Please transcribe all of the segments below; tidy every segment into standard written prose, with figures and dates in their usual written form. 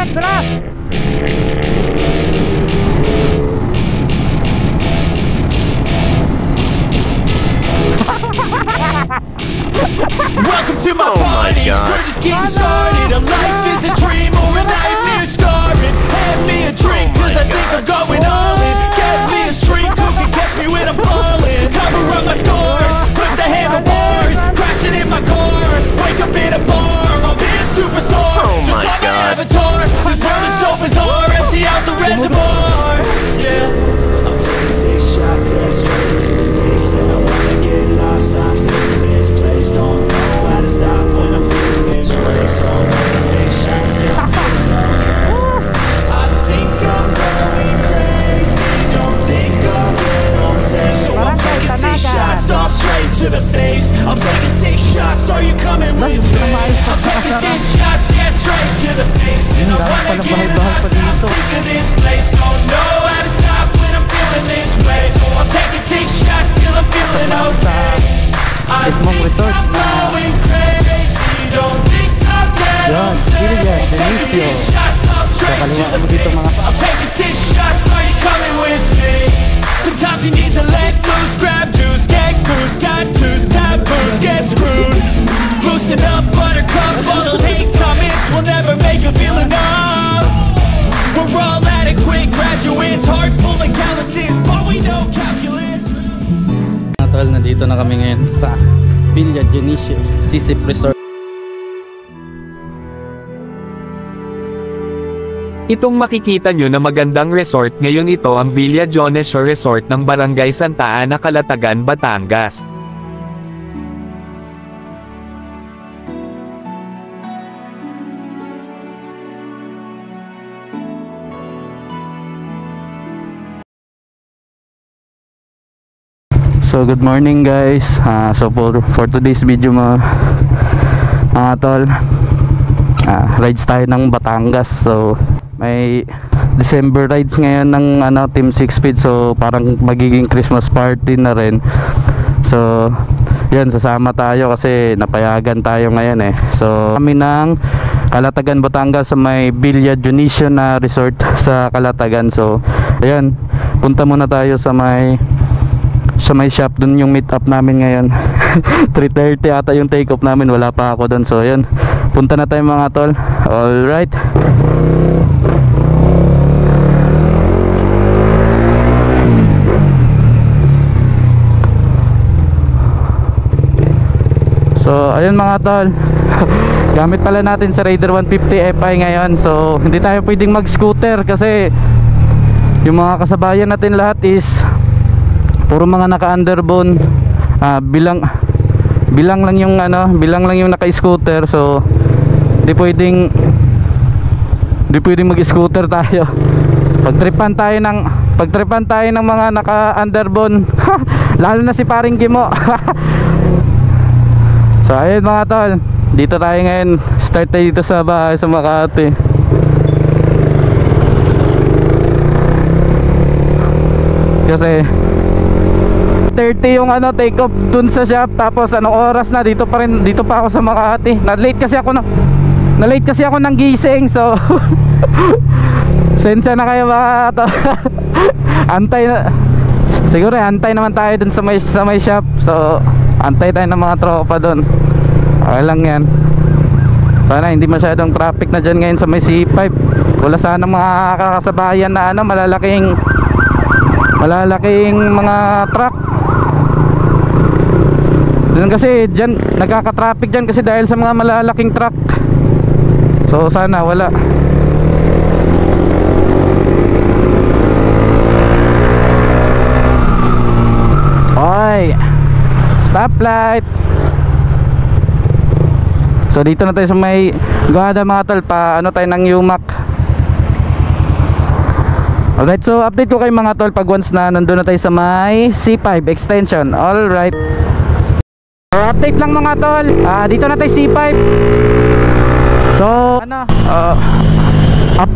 Welcome to my party. We're just getting started. A life is a dream or a nightmare scarring. Hand me a drink, cause I think I'm going all in. Get me a shrink who can catch me when I'm falling. Cover up my scars, flip the handlebars, crashing in my car, wake up in a bar. I'll be a superstar, just like my avatar. This world is so bizarre, empty out the reservoir. Yeah, I'm taking 6 shots, yeah, straight to the face. And I wanna get lost, I'm sick of this place. Don't know how to stop when I'm feeling this way. So I'm taking 6 shots till I'm feeling okay. I think I'm going crazy, don't think I'll get home safe. So I'm taking 6 shots, all straight to the face. I'm taking 6 shots, are you coming with me? I'm taking 6 shots, yeah, straight to the face. And I wanna get lost, I'm sick of this place. Don't know how to stop when I'm feeling this way. So I'm taking 6 shots till I'm feeling okay. I think I'm going crazy, don't think I'll get home safe. I'm taking 6 shots, all straight to the face. I'm taking 6 shots, are you coming with me? Sometimes you need to let loose, grab juice, get goose, tattoos, taboos, get screwed. Loosen up, buttercup, all those hate comments will never make you feel enough. We're all adequate graduates, heart full of calluses, but we know calculus. Tol, nandito na kami ngayon sa Villa Dionisio Sisip Resort. Itong makikita nyo na magandang resort ngayon, ito ang Villa Dionisio Resort ng Barangay Santa Ana, Calatagan, Batangas. So good morning guys. So for today's video mga tol, rides tayo ng Batangas. So may December rides ngayon ng Team 6 Speed, so parang magiging Christmas party na rin. So yan, sasama tayo kasi napayagan tayo ngayon eh. So kami ng Calatagan, Batangas sa may Villa Dionisio na resort sa Calatagan. So ayan, punta muna tayo sa may shop, dun yung meet up namin ngayon. 3:30 ata yung take off namin, wala pa ako dun. So ayan, punta na tayo mga tol. Alright, so ayun mga tol. Gamit pala natin sa Raider 150 Fi ngayon. So hindi tayo pwedeng mag scooter kasi yung mga kasabayan natin lahat is puro mga naka underbone. Bilang lang yung naka-scooter. So hindi pwedeng mag-scooter tayo. Pagtripan tayo ng mga naka underbone. Lalo na si paring Gimo. So ayun mga tol, dito tayo ngayon. Start tayo dito sa bahay sa Makati. Kasi 30 yung take off dun sa shop, tapos anong oras na dito pa ako sa Makati. Na-late kasi ako ng gising. So sensya na kayo mga to. Antay naman tayo dun sa may shop. So antay tayo ng mga tropa dun. Okay lang yan. Sana hindi masyadong traffic na dyan ngayon sa may C5. Wala sana mga kakasabayan na malalaking mga truck. Doon kasi dyan nagkaka-traffic dyan kasi dahil sa mga malalaking truck. So sana wala. Oy, stoplight. So dito na tayo sa may Guada mga tol, tayo ng UMAC. Alright, so update ko kayo mga tol pag once na nandun na tayo sa may C5 extension. Alright, so update lang mga tol, dito na tayo C5. So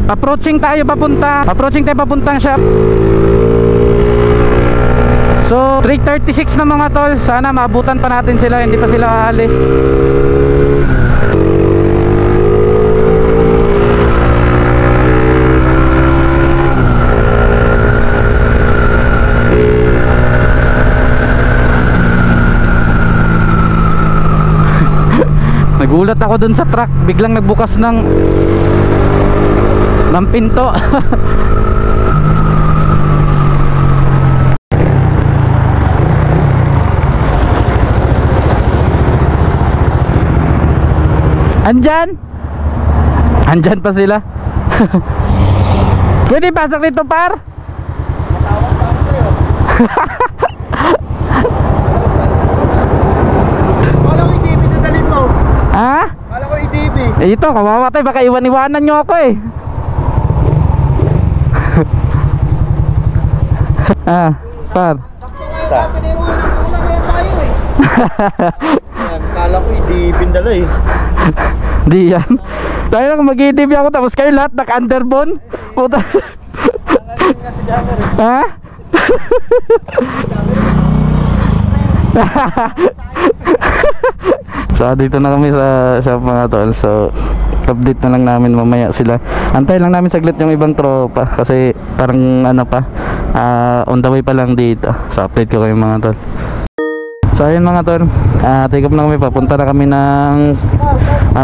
approaching tayo papuntang shop. So 3:36 na mga tol. Sana maabutan pa natin sila, hindi pa sila aalis. So, Nagulat ako dun sa truck, biglang nagbukas ng pinto. Andyan pa sila. Pwede pasok dito, par? Kala ko EDB na dalhin mo. Ha? Kala ko EDB. Eh ito, kawawa tayo, baka iwan-iwanan nyo ako eh. Ah, par. Piniruan na ulang kaya tayo eh. Kala ko EDB na dala eh. Di yan. Tayo lang mag-idib ako tapos kayo lahat naka-underbone. Puta. Ha? So dito na kami sa shop mga tol. So update na lang namin mamaya sila. Antay lang namin saglit yung ibang tropa kasi parang ano pa, on the way pa lang dito. So update ko kayo mga tol. So ayun mga tol, take off na kami, papunta na kami ng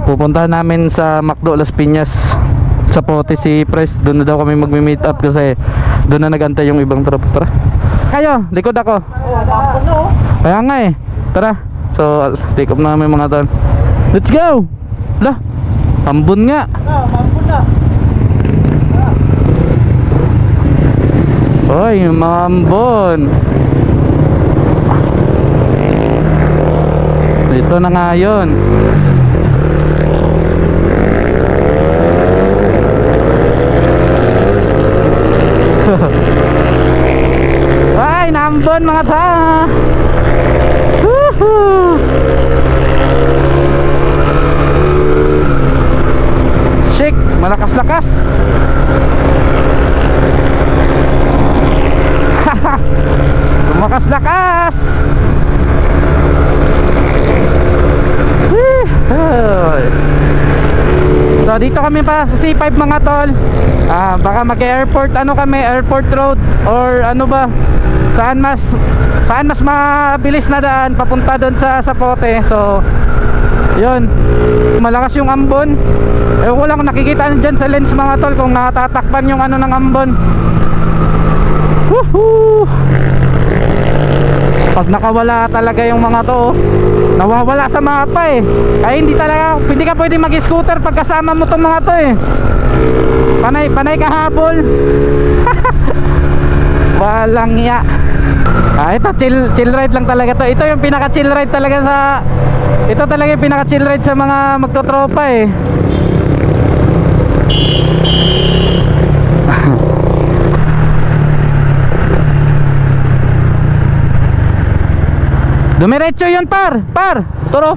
pupuntahan namin sa McDo Las Piñas sa Pote si Pres. Doon na daw kami magme-meet up kasi doon na nagantay yung ibang tropa. Tara kayo, likod ako. Kaya nga eh, tara. So take off na kami mga tol. Let's go. Lah, ambon nga. Oy, mga ambon. Ito na nga yun. Ay, nambon mga ta. Shake, malakas-lakas. Lumakas-lakas. So dito kami pa sa C5 mga tol. Baka mag-airport ano kami, airport road or ano ba? Saan mas mabilis na daan papunta doon sa Pote. So yun, malakas yung ambon. Wala akong nakikita dyan sa lens mga tol kung natatakpan yung ano ng ambon. Woohoo! Pag nakawala talaga yung mga to, nawawala sa mapa eh. Ay hindi ka pwede mag-scooter pag kasama mo tong mga to eh. Panay kahabol. Walang iya. Ito chill ride lang talaga to. Ito yung pinaka chill ride talaga ito talaga yung pinaka chill ride sa mga magtotropa eh. Dumiretso yun par, turo.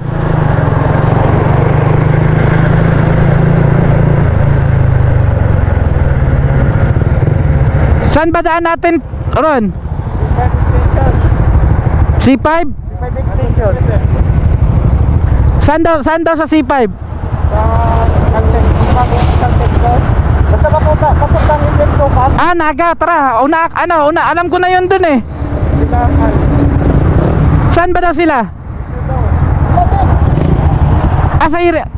Saan ba daan natin, Ron? C5? Saan daw sa C5? Basta papuntang isip sukat. Naga, tara. Una, alam ko na yun dun eh. Saan ba daw sila?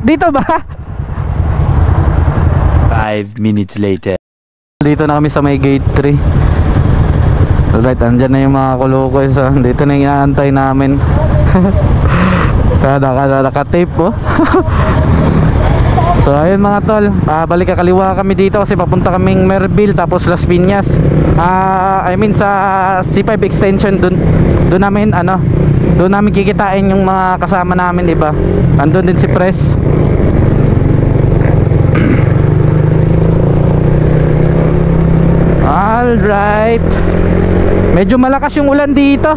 Dito ba? 5 minutes later. Dito na kami sa may gate 3. Alright, andyan na yung mga kulukoy. So, dito na yung inaantay namin. Naka-tape oh. So ayun mga tol, balik kaliwa kami dito kasi papunta kaming Merville tapos Las Piñas. Sa C5 extension doon namin doon namin kikitain yung mga kasama namin, di ba? Andun din si Pres. Alright. Medyo malakas yung ulan dito.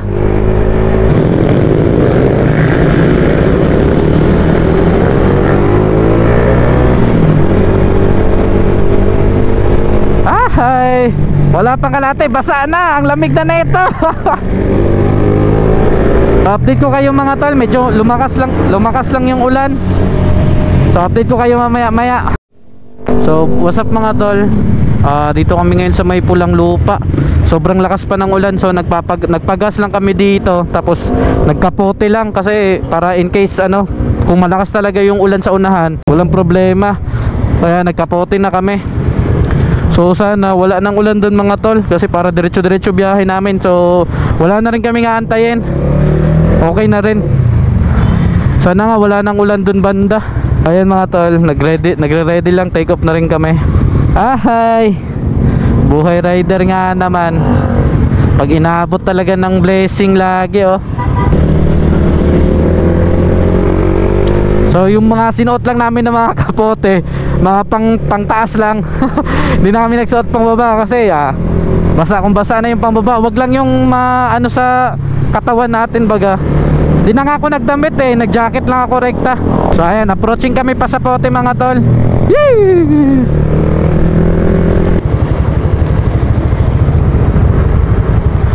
Ay, wala pang kalate, basa na, ang lamig na nito. Update ko kayo mga tol, medyo lumakas lang yung ulan. So update ko kayo mamaya. So what's up mga tol, dito kami ngayon sa may pulang lupa. Sobrang lakas pa ng ulan, so nagpagas lang kami dito. Tapos nagkapote lang kasi para in case kung malakas talaga yung ulan sa unahan, walang problema. Kaya nagkapote na kami. So sana wala nang ulan doon mga tol, kasi para diretso-diretso biyahe namin. So wala na rin kami aantayin. Okay na rin. Sana nga wala nang ulan doon banda. Ayan mga tol, nagre-ready lang, take off na rin kami. Ahay, buhay rider nga naman. Pag inaabot talaga ng blessing lagi oh. So yung mga sinuot lang namin ng mga kapote, mga pangtaas lang. Hindi namin nagsuot pang baba kasi basa kung basa na yung pang baba. Wag lang yung ano sa katawan natin baga. Di na nga ako nagdamit eh, nag-jacket lang ako rekta. So ayan, approaching kami pa sa pote mga tol. Yee!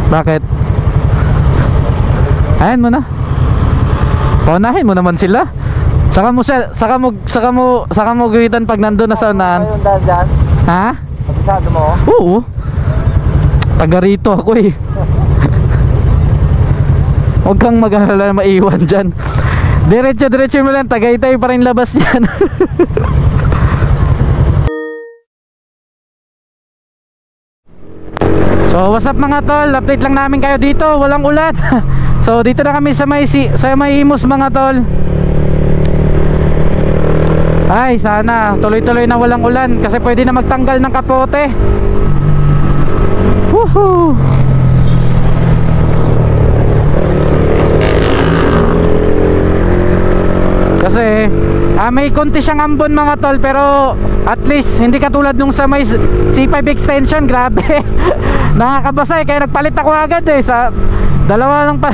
Bakit? Ayan mo na. Paunahin mo naman sila. Saka mo gawitan pag nandun na sa unahan. Ayun dahil dyan. Ha? Pagkasado mo? Oo. Taga rito ako eh. Huwag kang mag-alala na maiwan dyan. Diretso mo lang, Tagaytay pa rin labas yan. So what's up mga tol, update lang namin kayo dito, walang ulan. So dito na kami sa may Imus mga tol. Ay sana tuloy-tuloy na walang ulan, kasi pwede na magtanggal ng kapote. Woohoo! Kasi may konti siyang ambon mga tol, pero at least hindi katulad nung sa may C5 extension, grabe. Nakakabasa eh, kaya nagpalit ako agad eh. Sa dalawa lang pa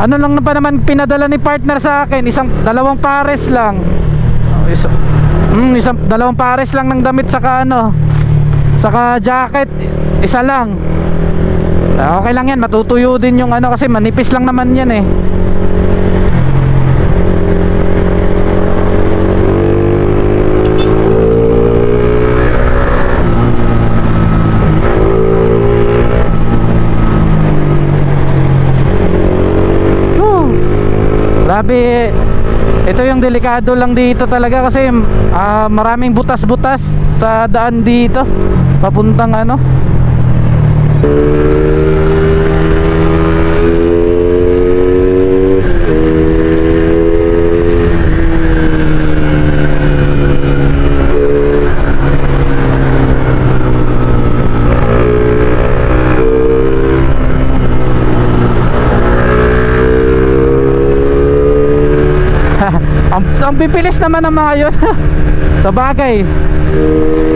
ano lang na pa naman pinadala ni partner sa akin, dalawang pares lang. Dalawang pares lang ng damit, saka saka jacket, isa lang. Okay lang yan, matutuyo din yung kasi manipis lang naman yan eh. Grabe, ito yung delikado lang dito talaga, kasi maraming butas-butas sa daan dito papuntang ang pipilis naman ng mga yun. Sa bagay,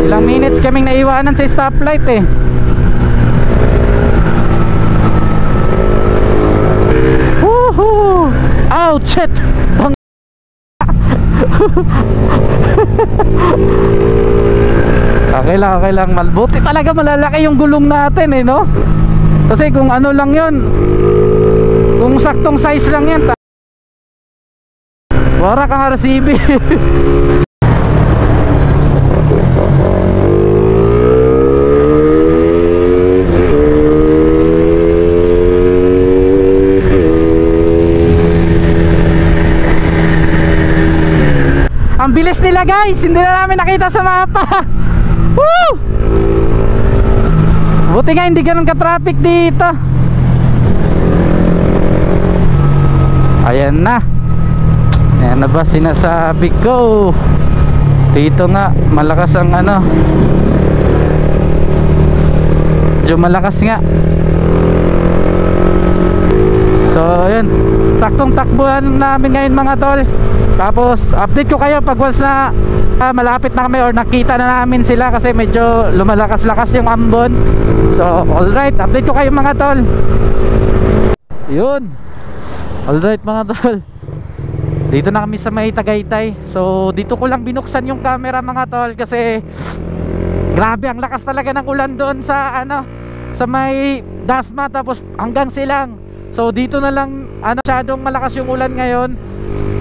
ilang minutes kaming naiwanan sa stoplight eh. Woohoo! Ouch! Shit! Okay lang. Malbuti talaga, malalaki yung gulong natin eh, no? Kasi kung lang yun, kung saktong size lang yan, wala kang RCB. Ang bilis nila guys, hindi na namin nakita sa mapa. Woo! Buti nga hindi ganun ka-traffic dito. Ayan na. Ayan na ba sinasabi ko. Dito nga malakas ang medyo malakas nga. So ayan, saktong takbuhan namin ngayon mga tol. Tapos update ko kayo pag once na malapit na kami or nakita na namin sila, kasi medyo lumalakas-lakas yung ambon. So alright, update ko kayo mga tol. Yun. Alright mga tol, dito na kami sa may Tagaytay. So dito ko lang binuksan yung camera mga tol, kasi grabe ang lakas talaga ng ulan doon sa sa may Dasma, tapos hanggang Silang. So dito na lang masyadong malakas yung ulan ngayon.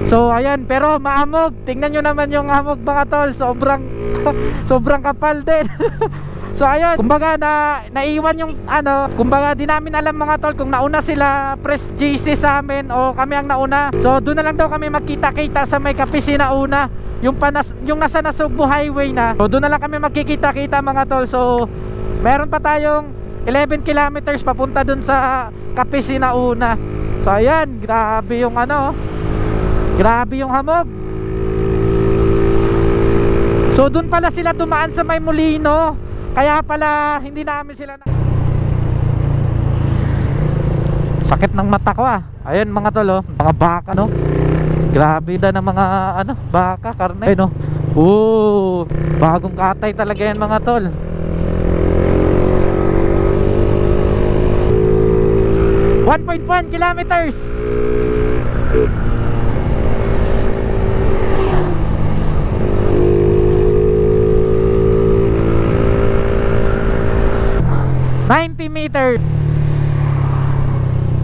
So ayan, pero maamog. Tingnan nyo naman yung hamog mga tol, sobrang kapal din. So ayun, kumbaga naiwan yung ano, kumbaga di namin alam mga tol kung nauna sila Press GC sa amin o kami ang nauna. So doon na lang daw kami magkita-kita sa may Cafe Sinauna, yung nasa Nasugbu Highway na. So doon na lang kami magkikita-kita mga tol. So meron pa tayong 11 kilometers papunta doon sa Cafe Sinauna. So ayan, grabe yung ano, grabe yung hamog. So doon pala sila dumaan sa may Molino, kaya pala hindi namin sila sakit ng mata ko ah. Ayun mga tol oh, mga baka no. Grabe da ng mga ano, baka, karne. Ayun oh. Bagong katay talaga yan mga tol. .1 kilometers. meters.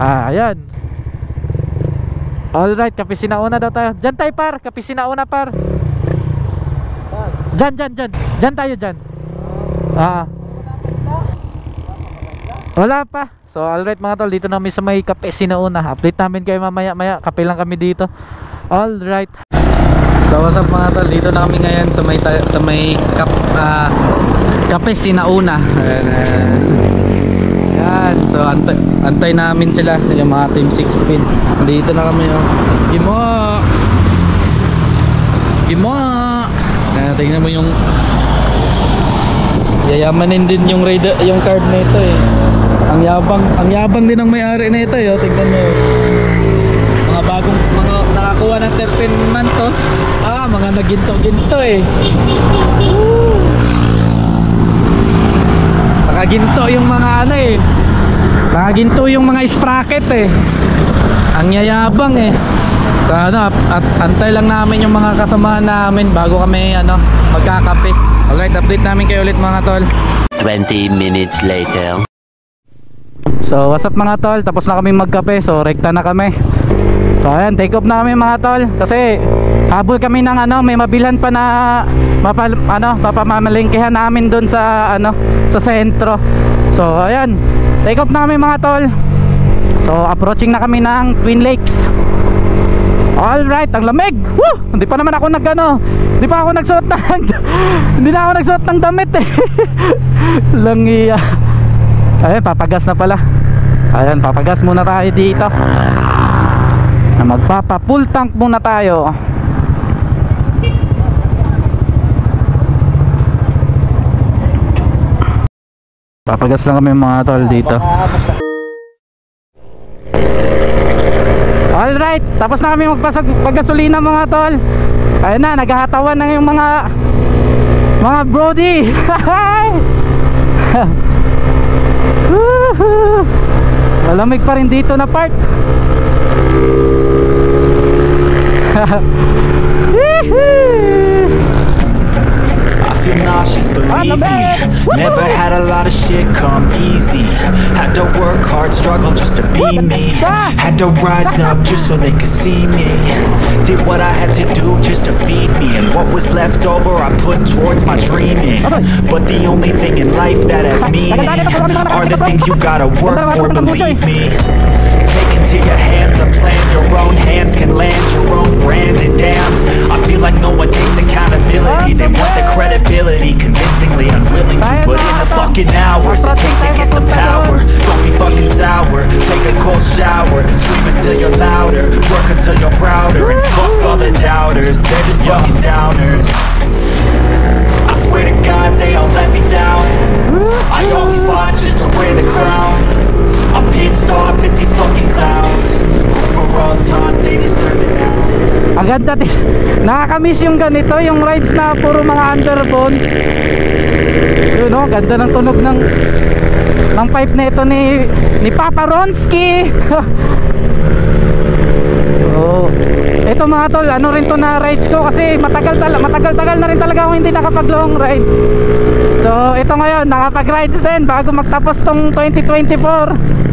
Ayan. Alright, Cafe Sinauna daw tayo. Diyan tayo par, Cafe Sinauna par. Diyan tayo dyan. Wala pa. So alright mga tol, dito namin sa may Cafe Sinauna. Update namin kayo mamaya, kape lang kami dito. Alright. So what's up mga tol, dito na kami ngayon sa may Cafe Sinauna. Yan, so antay namin sila, yung mga team 6 speed. Dito na kami oh. Gimo. Tingnan mo yung yayamanin din yung raider, yung card na ito eh. Ang yabang din ng may-ari na ito eh. Tingnan mo. Mga bagong, mga nakakuha ng 13 month to. Mga naginto-ginto eh. Nakaginto yung mga ano eh. Nakaginto yung mga sprocket eh. Ang yayabang eh. So ano, at antay lang namin yung mga kasamahan namin bago kami ano, magkakape. Alright, update namin kayo ulit mga tol. 20 minutes later. So what's up mga tol, tapos na kami magkape. So rekta na kami. So ayan, take off na kami mga tol. Kasi habol kami ng ano, may mabilhan pa na papamamalingkihan namin doon sa ano, sa sentro. So ayan, take off na kami mga tol. So approaching na kami ng Twin Lakes. Alright, ang lamig. Woo! Hindi pa naman ako hindi pa ako nagsuot ng hindi na ako nagsuot ng damit eh. Langiya. Ayun, papagas na pala. Ayan, papagas muna tayo dito. Magpapa full tank muna tayo. Papagas lang kami mga tol dito. Alright, tapos na kami magpagasolina mga tol. Ayun na, naghahatawan na yung mga brody. Malamig pa rin dito na part. I feel nauseous, believe me. Never had a lot of shit come easy. Had to work hard, struggle just to be me. Had to rise up just so they could see me. Did what I had to do just to feed me. And what was left over I put towards my dreaming. But the only thing in life that has meaning are the things you gotta work for, believe me. Take into your hands a plan, your own hands can land your own brand. And damn, I feel like no one takes accountability. They want the credibility, convincingly unwilling to put in the fucking hours it takes to get some power. Don't be fucking sour, take a cold shower, scream until you're louder, work until you're prouder. And fuck all the doubters, they're just fucking downers. I swear to God they all let me down. I always fought just to wear the crown. I'm pissed off at these fucking clowns who were all taught they deserve it now. Ang ganda din. Nakakamiss yung ganito, yung rides na puro mga underbone. Yun o, ganda ng tunog ng pipe na ito ni Papa Ronski. Oh, ito mga tol, ano rin to na rides ko kasi matagal na rin talaga ako hindi nakapag long ride. So ito ngayon, nakapag rides din bago magtapos tong 2024.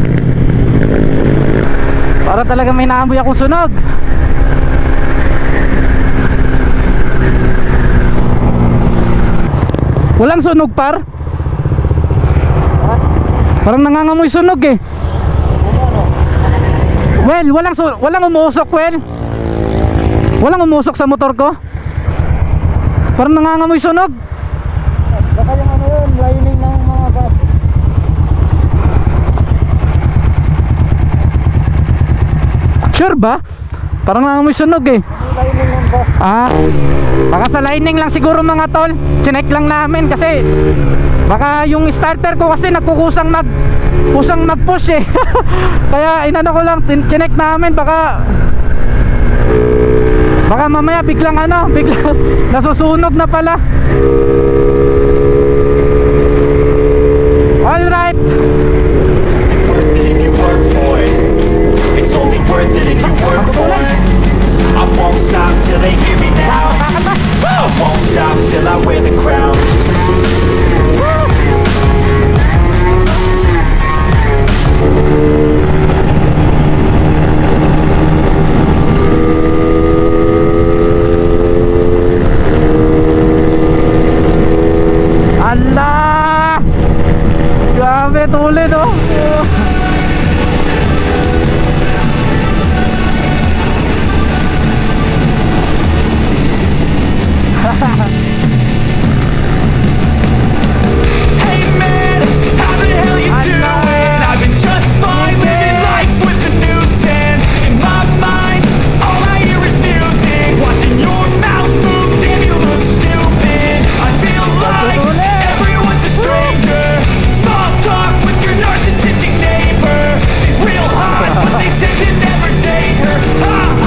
Para talaga may naamoy akong sunog. Walang sunog par? Parang nangangamoy sunog eh. Well, walang umusok, well. Walang umusok sa motor ko. Parang nangangamoy sunog. Baka yung ano yun, lining ng mga gas. Sure ba? Parang nangangamoy sunog eh. Lining ng gas. Baka sa lining lang siguro mga tol. Chinek lang namin kasi baka yung starter ko kasi nagkukusang mag-push eh. Kaya inano ko lang, chinek namin, baka mamaya biglang nasusunog na pala. Alright. It's only worth it if you work for it. I won't stop till they hear me now. I won't stop till I wear the crown. Allah! Grabe tulid oh. Hey man, how the hell you doing? I've been just fine living life with the news and in my mind all I hear is music. Watching your mouth move, damn you look stupid. I feel like everyone's a stranger. Small talk with your narcissistic neighbor. She's real hot, but they said to never date her.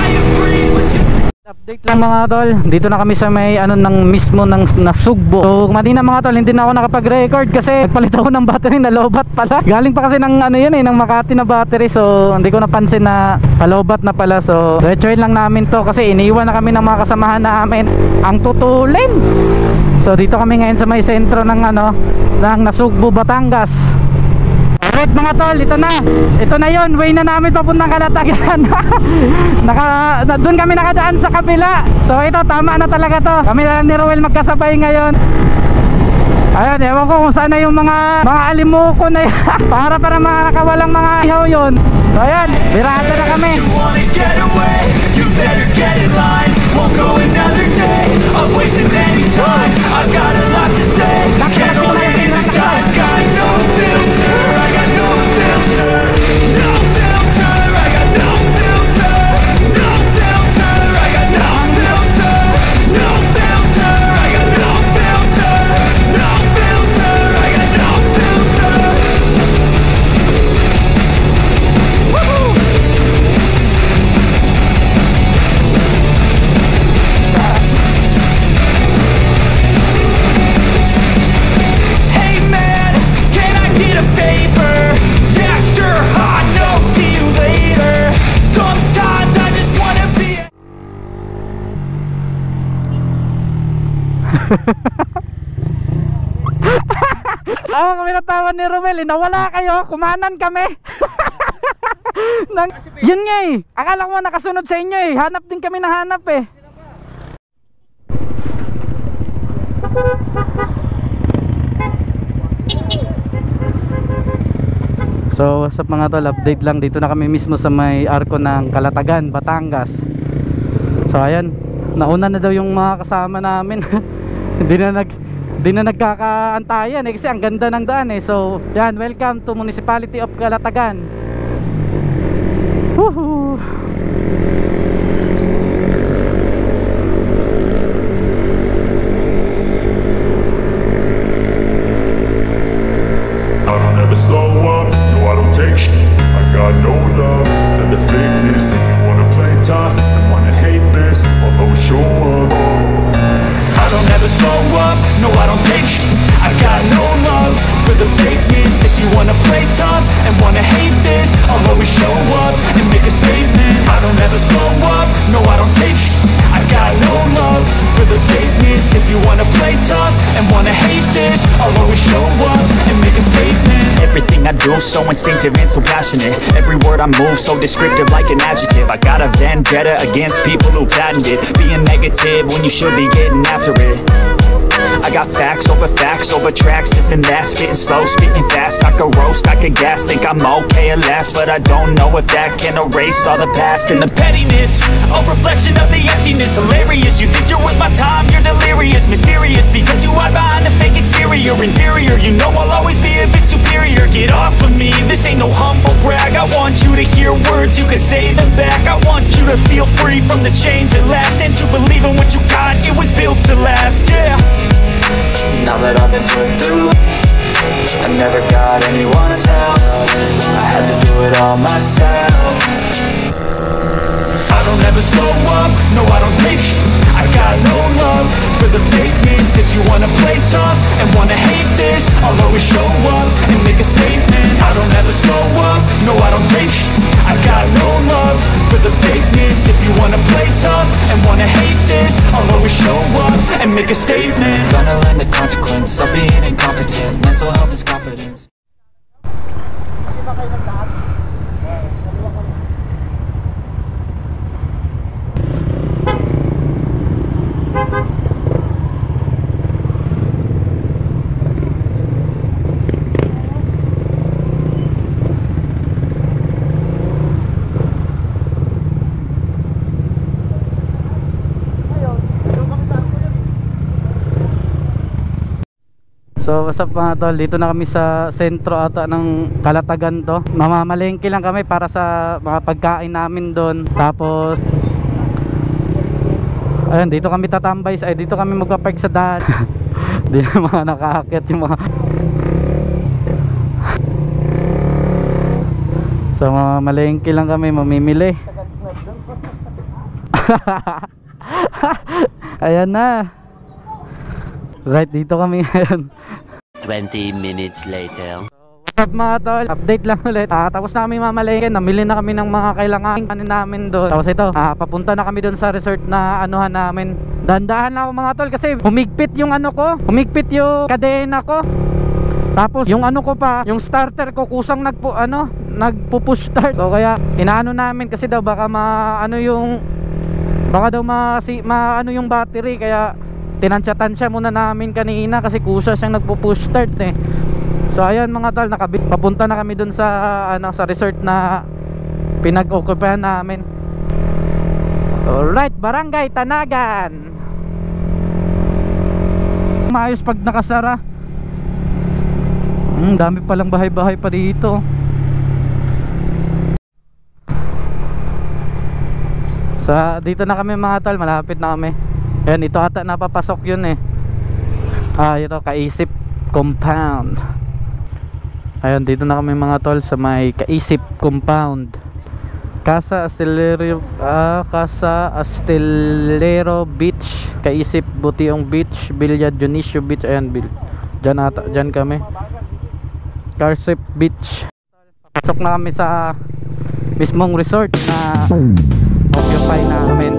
I agree with you. Update lang mga tol, dito na kami sa may ng mismo ng Nasugbo. So kanina mga tol, hindi na ako nakapag-record kasi nagpalit ako ng battery na lowbat pala. Galing pa kasi ng ng Makati na battery, so hindi ko napansin na palowbat na pala. So retry lang namin to kasi iniwan na kami ng mga kasamahan namin ang tutulin. So dito kami ngayon sa may sentro ng ng Nasugbo, Batangas. Alright mga tol, ito na yon, way na namin papuntang Kalatagan. Doon kami nakadaan sa kabila. So ito, tama na talaga to. Kami na lang ni Roel magkasabay ngayon. Ayun, ewan ko kung saan na yung mga alimuko na yan. para mga nakawalang mga ihaw yun. So ayan, birada na kami. You wanna get away, you better get in line. Won't go another day of wasting any time. I've got a lot to say, can't hold it in this time. Got no filter, I got no filter. No filter, I got no filter. No filter, I got no filter. No filter, I got no filter. No filter, I got no filter. Woohoo! Hey man, can I get a favor? Yeah, sure, I know, see you later. Sometimes I just wanna be Tawa kami na tawa ni Roel, nawala kayo, kumanan kami. Yun nga eh, akala ko nakasunod sa inyo eh, hanap din kami na hanap eh. So what's up mga tol, update lang, dito na kami mismo sa may arko ng Kalatagan, Batangas. So ayan, nauna na daw yung mga kasama namin. Hindi na nagkakaantayan eh, kasi ang ganda ng daan eh. So yan, welcome to Municipality of Kalatagan. Woohoo! I don't ever slow up, no I don't take shit. I got no love for the fakeness. If you wanna play tough and wanna hate this, I'll always show up. I don't ever slow up, no I don't take shit. I got no love for the fakeness. If you wanna play tough and wanna hate this, I'll always show up and make a statement. I don't ever slow up, no I don't take shit. I got no love for the fakeness. If you wanna play tough and wanna hate this, I'll always show up and make a statement. Everything I do so instinctive and so passionate. Every word I move so descriptive like an adjective. I got a vendetta against people who patented being negative when you should be getting after it. I got facts over tracks, this and that, spitting slow, spitting fast. I could roast, I could gas, think I'm okay at last, but I don't know if that can erase all the past and the pettiness. A reflection of the emptiness, hilarious. You think you're worth my time, you're delirious, mysterious, because you hide behind a fake exterior, inferior. You know I'll always be a bit superior. Get off of me, this ain't no humble brag. I want you to hear words, you can say them back. I want you to feel free from the chains at last, and to believe in what you got, it was built to last, yeah. Now that I've been put through, I never got anyone's help, I had to do it all myself. I don't ever slow up, no I don't take shit. I got no love for the fakeness. If you wanna play tough and wanna hate this, I'll always show up and make a statement. I don't ever slow up, no I don't take shit. I got no love for the fakeness. If you wanna play tough and wanna hate this, I'll always show up and make a statement. Gonna learn the consequence of being incompetent. Mental health is confidence. So what's up mga tol, dito na kami sa sentro ata ng Kalatagan to. Mamamalengke lang kami para sa mga pagkain namin doon. Tapos ayun, dito kami tatambay, dito kami magpapark sa daan. Di na mga nakaakyat yung mga. So mamamalengke lang kami, mamimili. Ayan na. Right, dito kami ngayon. 20 minutes later. What's up mga tol? Update lang ulit. Tapos na kami mamalengke. Namili na kami ng mga kailangan namin doon. Tapos ito, papunta na kami doon sa resort na anuhan namin. Dandahan lang ako mga tol kasi humigpit yung ano ko. Humigpit yung kadena ko. Tapos yung ano ko pa, yung starter ko kusang nagpo-push start. So kaya inaano namin kasi daw baka maano yung battery, kaya tinansya-tansya muna namin kanina kasi kusa siyang nagpo-push start eh. So ayun mga tol, papunta na kami dun sa sa resort na pinag-occupayan namin. Alright, Barangay Tanagan. Maayos pag nakasara. Dami palang bahay-bahay pa dito. Dito na kami mga tol, malapit na kami. Yan, ito ata napapasok yun eh. Ito, Kaisip Compound. Ayun, dito na kami mga tol sa may Kaisip Compound. Casa Astelero Beach, Kaisip Butiong Beach, Villa Dionisio Beach. Ayan, dyan kami. Kaisip Beach. Pasok na kami sa mismong resort na occupy namin.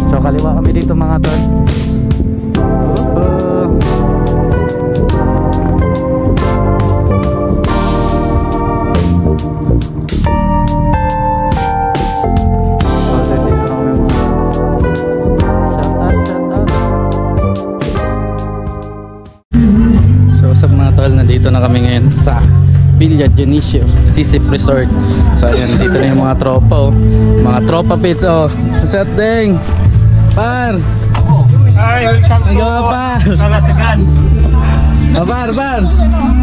So kaliwa kami dito mga tol. So what's up mga tol, nandito na kami ngayon sa Villa Dionisio Sisip Resort. So ayan, dito na yung mga tropa mga tropa pits What's up ding? Par! Hi, welcome to Par! Kalatagan. Par!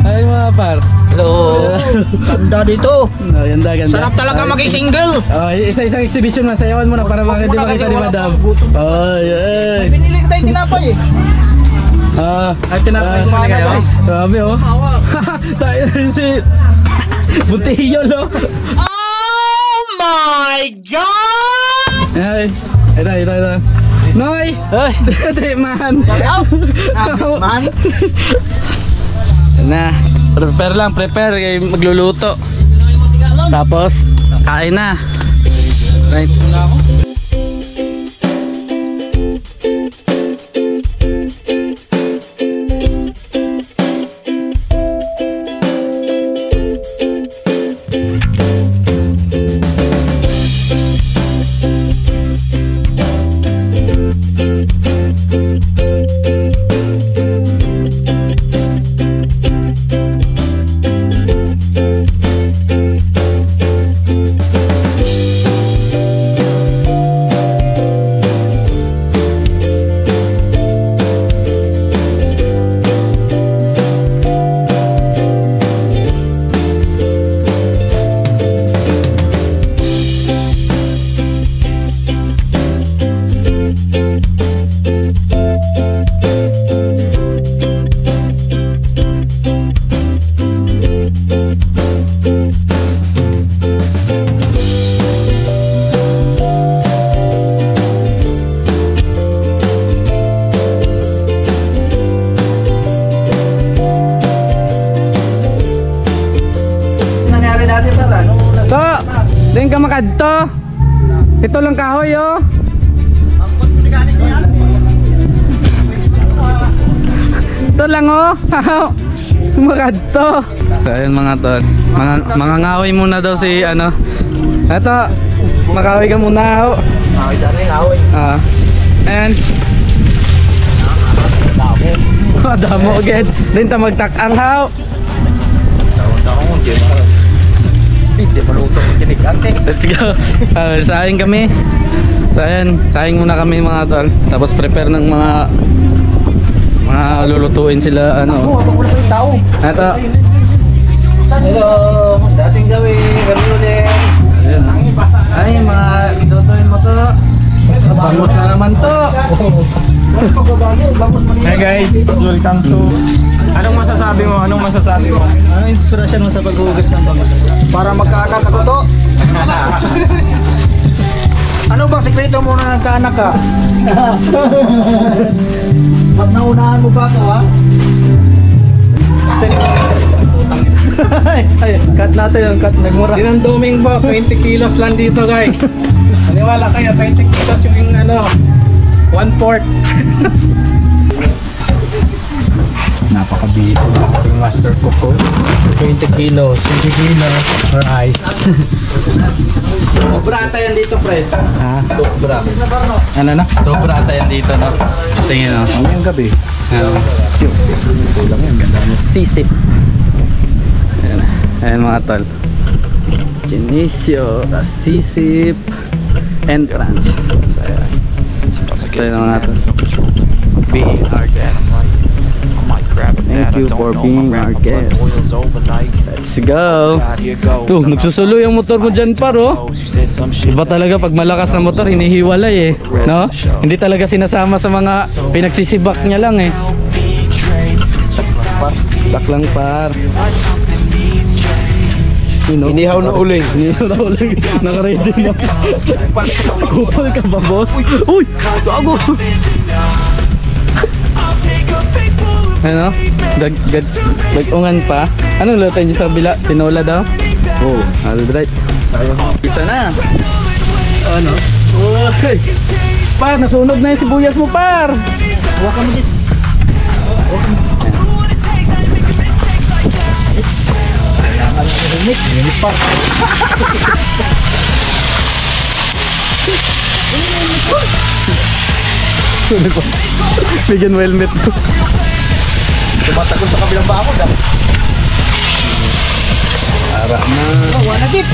Ay mga par! Hello! Ganda dito! Ganda. Sarap talaga mag-single! Isang exhibition na, sayawan mo na para makita ni madam. Ay! Pinili ko tayong tinapay eh! Ay tinapay ko na kayo? Grabe tayo na si Buntiyo lo! Oh my God! Ay! Ito Noy! Ay! Man! Man! Na, prepare kayo magluluto. Tapos kain na. Right. makadto. Ito lang kahoy oh. Ito lang oh. Makadto. So, ayun mga tol. Mga ngahoy muna daw si ano. Ito. Makahoy ka muna oh. Kahoy dali, kahoy. And damo agad. Din ta magtak-ang haw. Hindi maluto ng kinikante. Let's go. Saing kami. So ayan, saing muna kami mga tol. Tapos prepare ng mga lulutuin sila ano. Ito. Hello, dating kami ulit. Ay, mga lutuin mo to. Bangos na naman to. Hey guys, welcome to... Anong masasabi mo? Anong inspirasyon mo sa paghugas ng bangus? Para magkaanak ako to. Ano bang sekreto mo na nagkaanak ka? Pag naunahan mo ba ako ha? Ay, cut natin yung cut. Nagmura. Dinanduming po, 20 kilos lang dito guys. Maniwala kayo, 20 kilos yung ano, 1/4. Napakabito ng ating master cook ko. 20 kilos rice. Sobra ata yan dito, pres. Ha? Sobra. Ano na? Sobra ata yan dito, no? Tingin no? Ano yung gabi? Kulang yan, ganda mo. Sisip. Ayan, ayan mga tol. Genisio, sisip, entrance. So ayan. So ayan mga tol. Being our guest. Thank you for being our guest. Let's go. Nagsusulo yung motor mo dyan paro. Iba talaga pag malakas na motor, hinihiwalay eh, no? Hindi talaga sinasama sa mga pinagsisibak niya lang eh. Bak lang par. Inihaw na uling. Inihaw na uling. Naka-ready na. Kupal ka ba boss? Uy! Gago! Ano? Dag-ungan pa. Anong luto niyo sa kabila? Tinola daw? Oh, alright. Kita na. Ano? Uy! Par, nasunog na yung sibuyas mo, par! Huwag ka mo dito. Bigyan mo helmet. Tumatagol sa kabilang bakod ah. Ara na. Wala dip.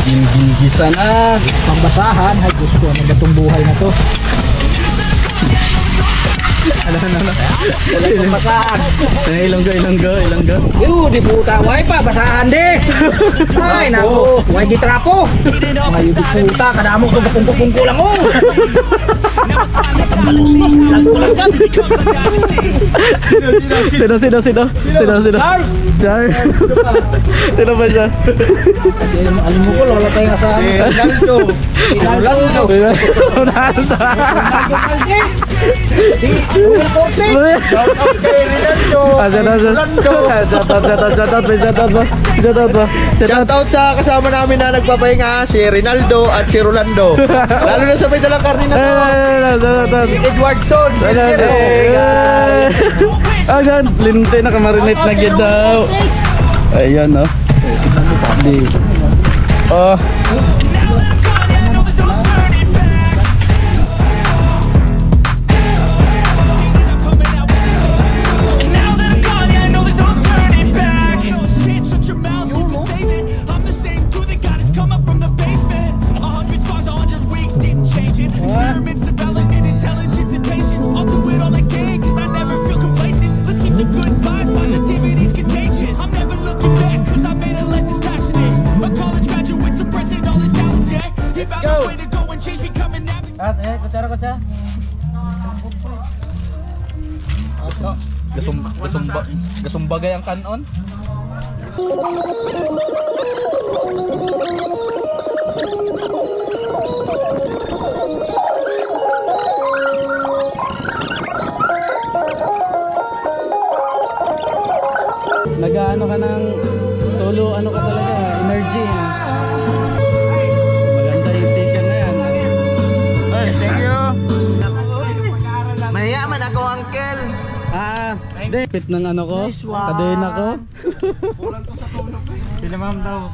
Gingisa na. Pambasahan. Ay gusto ko na itong buhay na to. Ano. Pambasahan. Ilonggo. Yo, di puta. Why pa? Basahan di. Ay, naku. Why di trapo? Ngayon di puta. Kadamog ko bukong-bukong lang oh. Sino? Charles! Sino ba siya? Kasi alam mo ko, lola tayo nga sa Ronaldo. Shoutout sa kasama namin na nagpapahinga, si Rinaldo at si Rolando. Lalo na sa may dalang karni na to. Edwardson. Ayan, linte na kamarinate na gyud daw. Ayan no. Oh. Gasumbagay ang kanon. Nag-ano ka ng solo, ano ka talaga, energy. Maganda yung sticker na yan. Hey, thank you. Mahiyaman ako, uncle. Hindi. Pit ng ano ko. Kadena ko. Sila ma'am daw.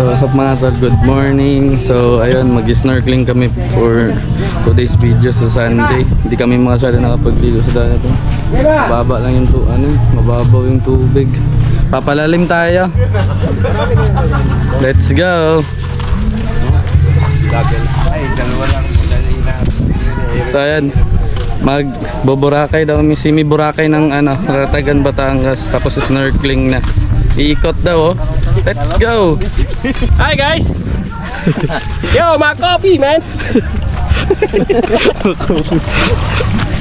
So what's up mga tol, good morning. So ayun, mag-snorkeling kami for today's video sa Sunday. Hindi kami masyado nakapagligo sa dagat. Mababa lang yung mababaw yung tubig. Papalalim tayo. Let's go. So ayan, mag-Boracay daw kami, semi-Boracay ng Calatagan, Batangas. Tapos snorkeling na. Iikot daw, oh. Let's go! Hi guys! Yo, my coffee, man!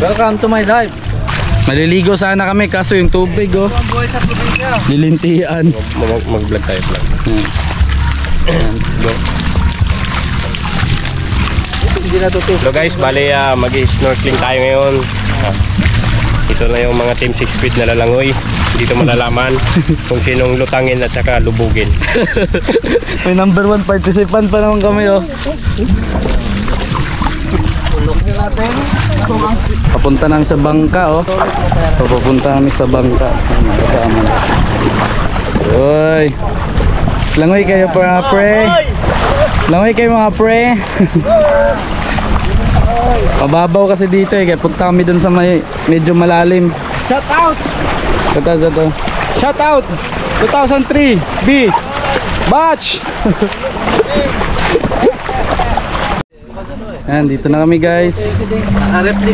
Welcome to my life. Maliligo sana kami kaso yung tubig, oh. Lilintian. Mag-vlog tayo, vlog. So guys, bali mag-snorkeling tayo ngayon. Ito na yung mga Team 6 Feet na lalangoy. Dito malalaman kung sinong lutangin at saka lubugin. May number 1 participant pa naman kami, oh. Papunta nang sa bangka, oh. Papunta kami sa bangka. Kasama na. Uy, langoy kayo mga pre. Langoy kayo mga pre. Mababaw kasi dito eh, kaya punta kami dun sa medyo malalim. Shout out! Ito. Shout out! 2003 B Batch! Ayan, dito na kami guys.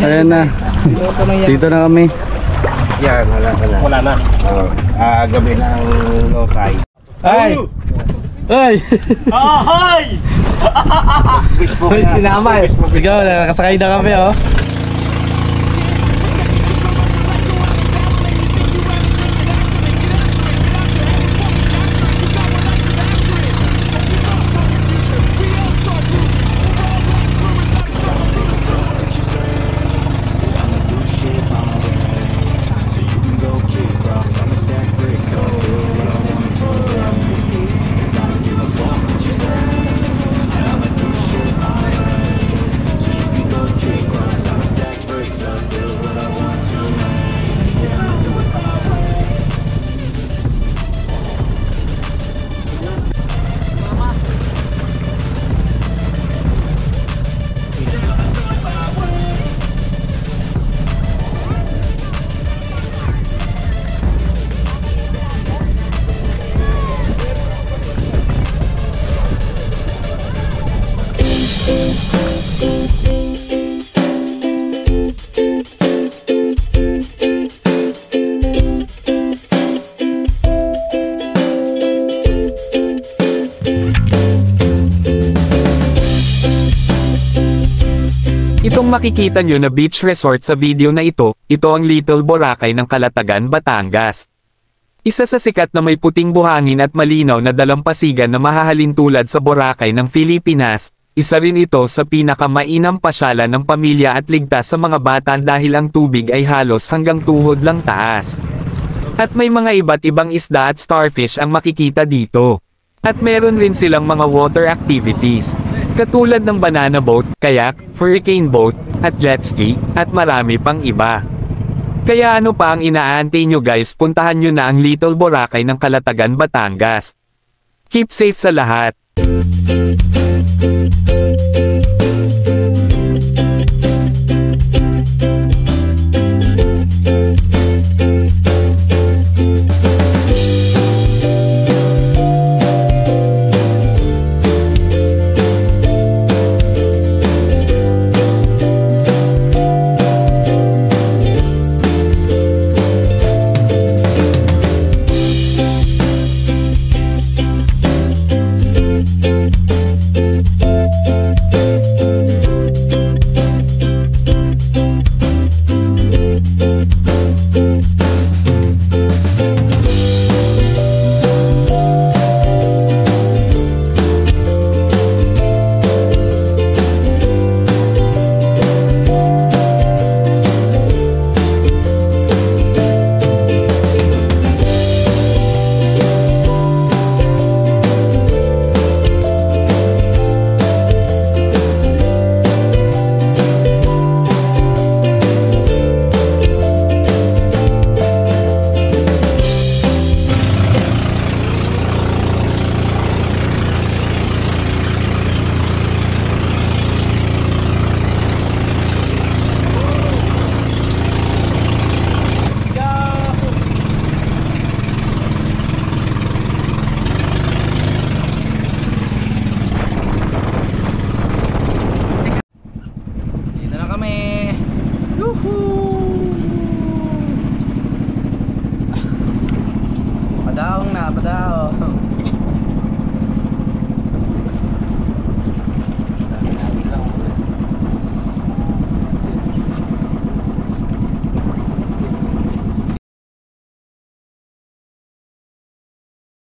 Ayan na. Dito na kami. Yan, wala na. Gabi ng lotay. Ay! Ay! Ahoy! Ay, sinama eh. Sige, nakasakay na kami oh. Itong makikita nyo na beach resort sa video na ito ang Little Boracay ng Calatagan, Batangas. Isa sa sikat na may puting buhangin at malinaw na dalampasigan na mahahalin tulad sa Boracay ng Pilipinas. Isa rin ito sa pinakamainam pasyalan ng pamilya at ligtas sa mga bata dahil ang tubig ay halos hanggang tuhod lang taas. At may mga iba't ibang isda at starfish ang makikita dito. At meron rin silang mga water activities, katulad ng banana boat, kayak, hurricane boat, at jet ski, at marami pang iba. Kaya ano pa ang inaantay nyo guys, puntahan nyo na ang Little Boracay ng Calatagan, Batangas. Keep safe sa lahat. Padaong na, padaong.